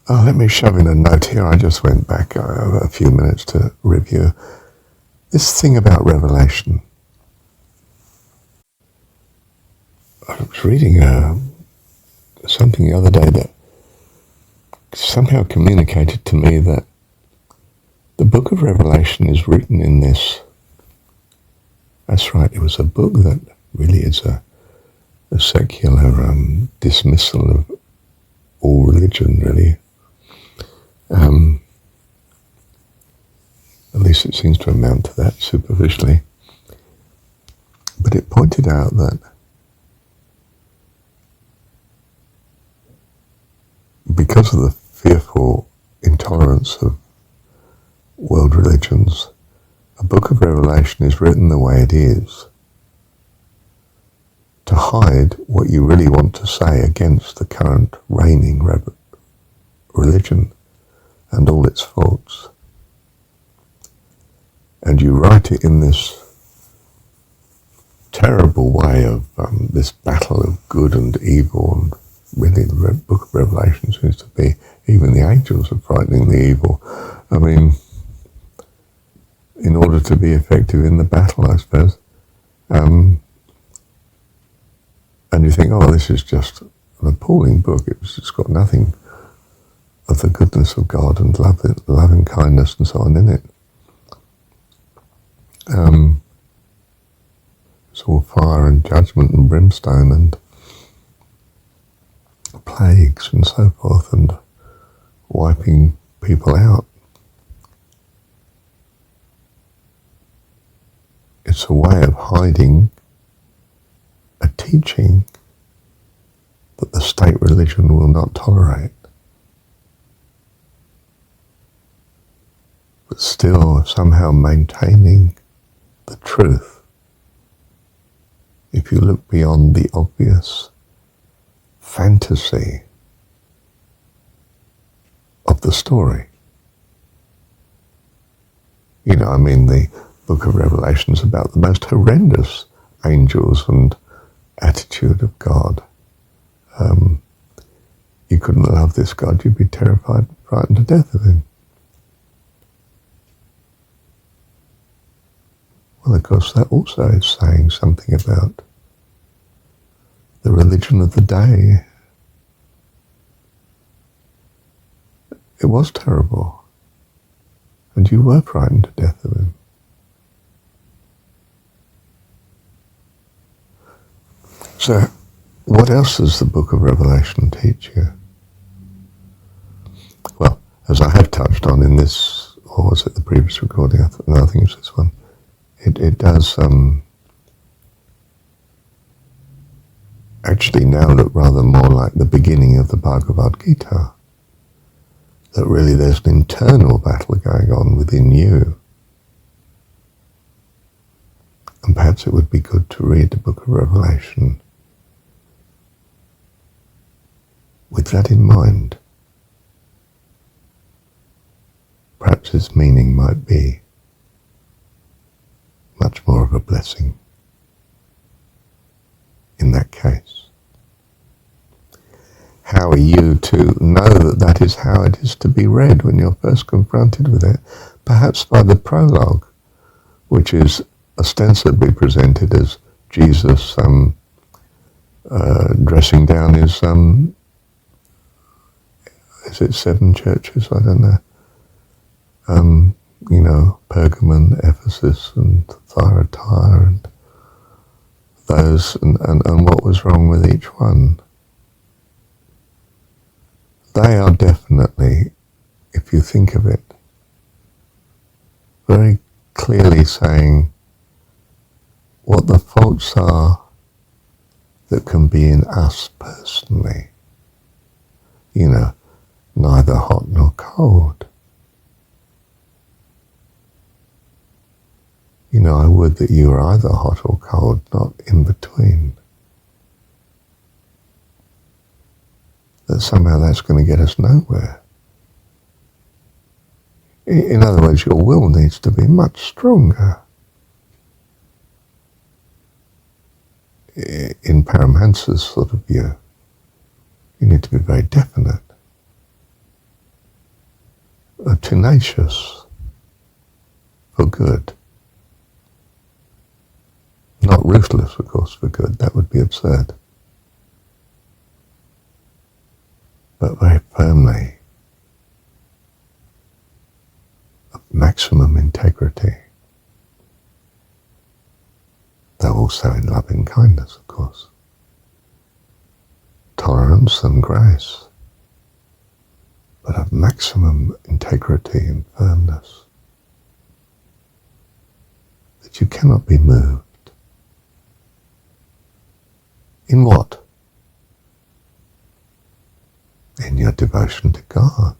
Oh, let me shove in a note here. I just went back a few minutes to review this thing about revelation. I was reading something the other day that somehow communicated to me that the book of Revelation is written in this. That's right, it was a book that really is a secular dismissal of all religion, really. At least it seems to amount to that superficially. But it pointed out that because of the fearful intolerance of world religions, a book of Revelation is written the way it is to hide what you really want to say against the current reigning religion and all its faults. And you write it in this terrible way of this battle of good and evil, and really the book of Revelation seems to be, even the angels are frightening the evil. I mean, in order to be effective in the battle, I suppose. And you think, oh, this is just an appalling book. It's got nothing of the goodness of God and loving kindness and so on in it. It's all fire and judgment and brimstone and plagues and so forth and wiping people out. It's a way of hiding a teaching that the state religion will not tolerate, but still somehow maintaining the truth. If you look beyond the obvious fantasy of the story. You know, I mean, the book of Revelation is about the most horrendous angels and attitude of God. You couldn't love this God, you'd be terrified, frightened to death of him. Well, of course, that also is saying something about the religion of the day. It was terrible, and you were frightened to death of him. So, what else does the book of Revelation teach you? Well, as I have touched on in this, or was it the previous recording? I think it's this one. It does actually now look rather more like the beginning of the Bhagavad Gita. That really there's an internal battle going on within you. And perhaps it would be good to read the book of Revelation with that in mind. Perhaps its meaning might be much more of a blessing in that case. How are you to know that that is how it is to be read when you're first confronted with it? Perhaps by the prologue, which is ostensibly presented as Jesus dressing down his, is it 7 churches? I don't know. You know, Pergamon, Ephesus, and Thyatira, and those, and what was wrong with each one. They are definitely, if you think of it, very clearly saying what the faults are that can be in us personally. You know, neither hot nor cold. You know, I would that you were either hot or cold, not in between. That somehow that's going to get us nowhere. In other words, your will needs to be much stronger. In Paramahansa's sort of view, you need to be very definite. tenacious for good. Not ruthless, of course, for good. That would be absurd. But very firmly, of maximum integrity. Though also in loving kindness, of course. Tolerance and grace. But of maximum integrity and firmness. That you cannot be moved. In what? In your devotion to God.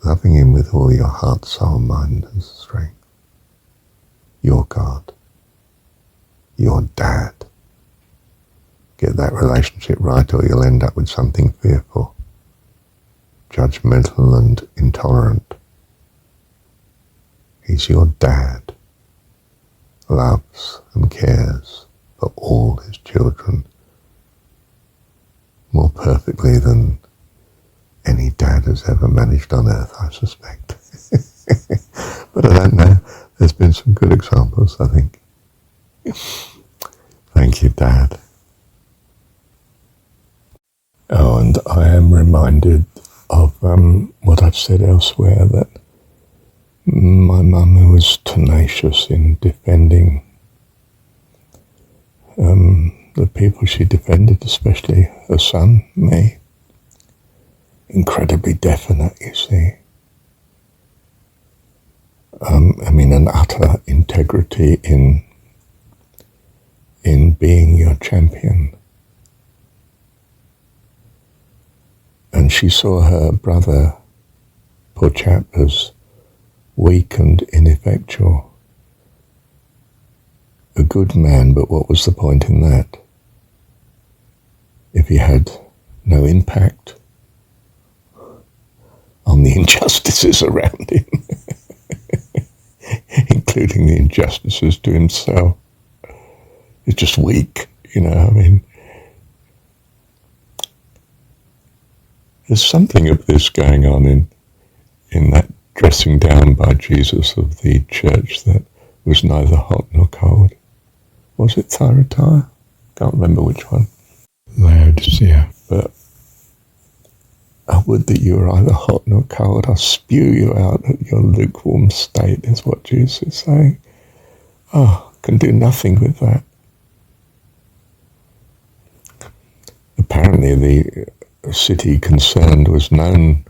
Loving Him with all your heart, soul, mind and strength. Your God. Your Dad. Get that relationship right or you'll end up with something fearful, judgmental and intolerant. He's your Dad. Loves and cares for all his children more perfectly than any dad has ever managed on earth, I suspect. But I don't know. There's been some good examples, I think. Thank you, Dad. Oh, and I am reminded of what I've said elsewhere, that my mum, who was tenacious in defending the people she defended, especially her son, me. Incredibly definite, you see. An utter integrity in being your champion. And she saw her brother, poor chap, as weak and ineffectual. A good man, but what was the point in that? If he had no impact on the injustices around him, including the injustices to himself. He's just weak, There's something of this going on in that dressing down by Jesus of the church that was neither hot nor cold. Was it Thyatira? Can't remember which one. Laodicea. But I would that you were either hot nor cold. I'll spew you out at your lukewarm state, is what Jesus is saying. Oh, can do nothing with that. Apparently the city concerned was known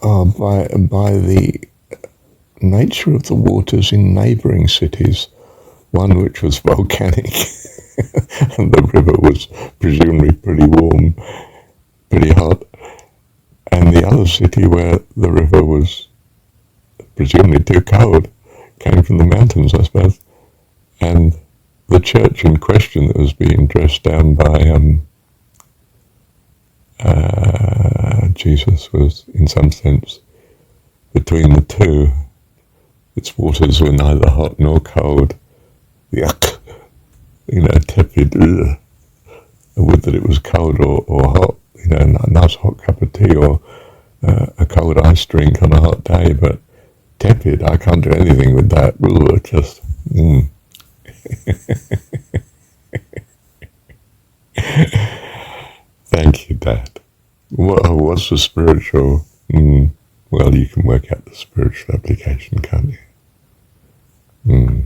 by the nature of the waters in neighbouring cities, one which was volcanic and the river was presumably pretty warm, pretty hot, and the other city where the river was presumably too cold, came from the mountains, I suppose, and the church in question that was being dressed down by Jesus was, in some sense, between the two. Its waters were neither hot nor cold. Yuck, tepid. Ugh. I would that it was cold or hot, a nice hot cup of tea or a cold ice drink on a hot day, but tepid, I can't do anything with that. Ugh, just, Thank you, Dad. What's the spiritual? Well, you can work out the spiritual application, can't you?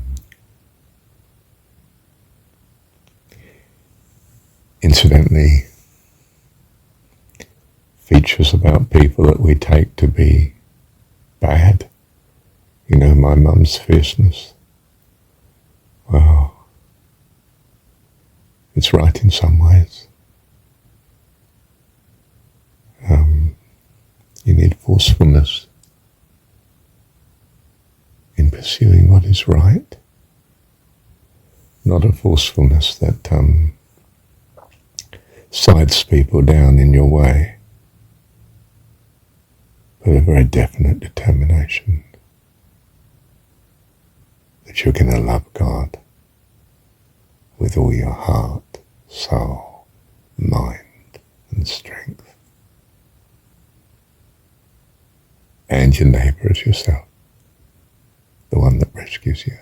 Incidentally, features about people that we take to be bad. My mum's fierceness. Well, it's right in some ways. You need forcefulness in pursuing what is right, not a forcefulness that sides people down in your way, but a very definite determination that you're going to love God with all your heart, soul, mind and your neighbour as yourself, the one that rescues you.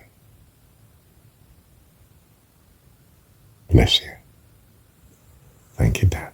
Bless you. Thank you, Dad.